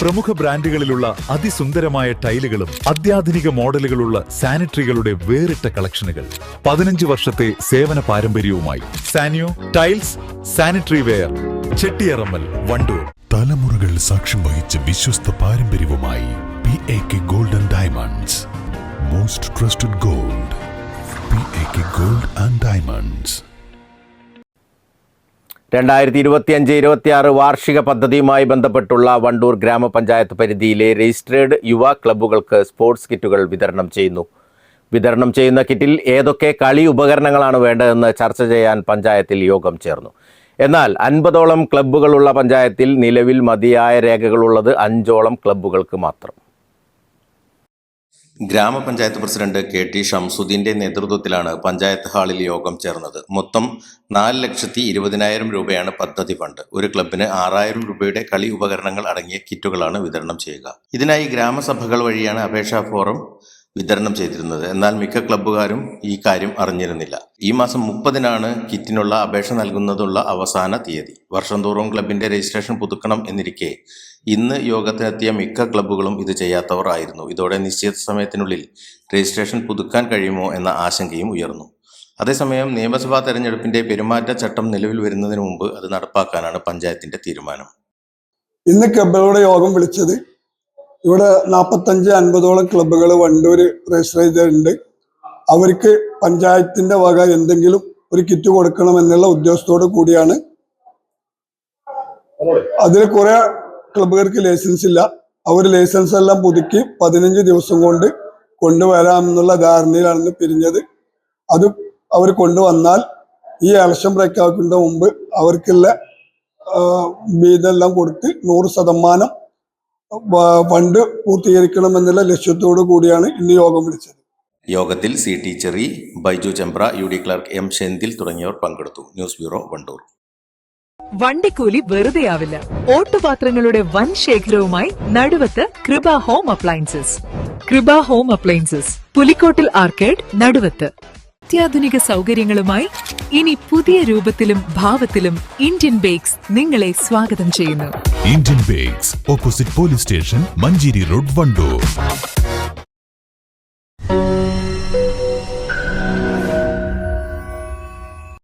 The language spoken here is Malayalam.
പ്രമുഖ ബ്രാൻഡുകളിലുള്ള അതിസുന്ദരമായ ടൈലുകളും അത്യാധുനിക മോഡലുകളുള്ള സാനിറ്ററികളുടെ വേറിട്ട കളക്ഷനുകൾ. 15 വർഷത്തെ സേവന പാരമ്പര്യവുമായി സാനിയോ tiles, sanitary ware, Chettiyarammal, Wandoor. തലമുറകൾ സാക്ഷ്യം വഹിച്ച വിശ്വസ്ത പാരമ്പര്യവുമായി PAK Gold and Diamonds. Most trusted gold. PAK Gold and Diamonds. 2025-26 വാർഷിക പദ്ധതിയുമായി ബന്ധപ്പെട്ടുള്ള വണ്ടൂർ ഗ്രാമപഞ്ചായത്ത് പരിധിയിലെ രജിസ്ട്രേഡ് യുവ ക്ലബ്ബുകൾക്ക് സ്പോർട്സ് കിറ്റുകൾ വിതരണം ചെയ്യുന്നു. വിതരണം ചെയ്യുന്ന കിറ്റിൽ ഏതൊക്കെ കളി ഉപകരണങ്ങളാണ് വേണ്ടതെന്ന് ചർച്ച ചെയ്യാൻ പഞ്ചായത്തിൽ യോഗം ചേർന്നു. എന്നാൽ 50ഓളം ക്ലബ്ബുകളുള്ള പഞ്ചായത്തിൽ നിലവിൽ മതിയായ രേഖകളുള്ളത് 5ഓളം ക്ലബ്ബുകൾക്ക് മാത്രം. ഗ്രാമപഞ്ചായത്ത് പ്രസിഡന്റ് KT ഷംസുദ്ദീന്റെ നേതൃത്വത്തിലാണ് പഞ്ചായത്ത് ഹാളിൽ യോഗം ചേർന്നത്. മൊത്തം 4,20,000 രൂപയാണ് പദ്ധതി ഫണ്ട്. ഒരു ക്ലബിന് 6,000 രൂപയുടെ കളി ഉപകരണങ്ങൾ അടങ്ങിയ കിറ്റുകളാണ് വിതരണം ചെയ്യുക. ഇതിനായി ഗ്രാമസഭകൾ വഴിയാണ് അപേക്ഷാ ഫോറം വിതരണം ചെയ്തിരുന്നത്. എന്നാൽ മിക്ക ക്ലബ്ബുകാരും ഈ കാര്യം അറിഞ്ഞിരുന്നില്ല. ഈ മാസം 30-നാണ് കിറ്റിനുള്ള അപേക്ഷ നൽകുന്നതുള്ള അവസാന തീയതി. വർഷം തോറും ക്ലബിന്റെ രജിസ്ട്രേഷൻ പുതുക്കണം എന്നിരിക്കെ ഇന്ന് യോഗത്തിനെത്തിയ മിക്ക ക്ലബ്ബുകളും ഇത് ചെയ്യാത്തവർ ആയിരുന്നു. ഇതോടെ നിശ്ചിത സമയത്തിനുള്ളിൽ രജിസ്ട്രേഷൻ പുതുക്കാൻ കഴിയുമോ എന്ന ആശങ്കയും ഉയർന്നു. അതേസമയം നിയമസഭാ തെരഞ്ഞെടുപ്പിന്റെ പെരുമാറ്റച്ചട്ടം നിലവിൽ വരുന്നതിന് മുമ്പ് അത് നടപ്പാക്കാനാണ് പഞ്ചായത്തിന്റെ തീരുമാനം. ഇന്ന് ക്ലബ്ബുകളുടെ യോഗം വിളിച്ചത് ഇവിടെ 45-50ഓളം ക്ലബ്ബുകൾ വണ്ടൂർ രജിസ്റ്റർ ചെയ്തിട്ടുണ്ട്. അവർക്ക് പഞ്ചായത്തിന്റെ വക എന്തെങ്കിലും ഒരു കിറ്റ് കൊടുക്കണമെന്നുള്ള ഉദ്ദേശത്തോടു കൂടിയാണ്. അതിൽ കുറെ ക്ലബ്ബുകാർക്ക് ലൈസൻസ് ഇല്ല. അവർ ലൈസൻസ് എല്ലാം പുതുക്കി 15 ദിവസം കൊണ്ട് കൊണ്ടുവരാമെന്നുള്ള ധാരണയിലാണ് പിരിഞ്ഞത്. അത് അവർ കൊണ്ടുവന്നാൽ ഈ ഇലക്ഷൻ പ്രഖ്യാപിക്കുന്നതിന് മുമ്പ് അവർക്കുള്ള ഇതെല്ലാം കൊടുത്ത് 100% ഫണ്ട് പൂർത്തീകരിക്കണമെന്നുള്ള ലക്ഷ്യത്തോടു കൂടിയാണ് ഇന്ന് യോഗം വിളിച്ചത്. യോഗത്തിൽ CT Cherry, Baiju Chembra, UD clerk M Senthil തുടങ്ങിയവർ പങ്കെടുത്തു. News bureau, Wandoor. വണ്ടിക്കൂലി വെറുതെയാവില്ല. ഓട്ടുപാത്രങ്ങളുടെ വൻ ശേഖരവുമായി Naduvath Kripa home appliances. Kripa home appliances, Pulikkottil arcade, Naduvath. അത്യാധുനിക സൗകര്യങ്ങളുമായി ഇനി പുതിയ രൂപത്തിലും ഭാവത്തിലും ഇന്ത്യൻ ബേക്സ് നിങ്ങളെ സ്വാഗതം ചെയ്യുന്നു. Indian bakes, opposite police station, Manjeri road, Wandoor.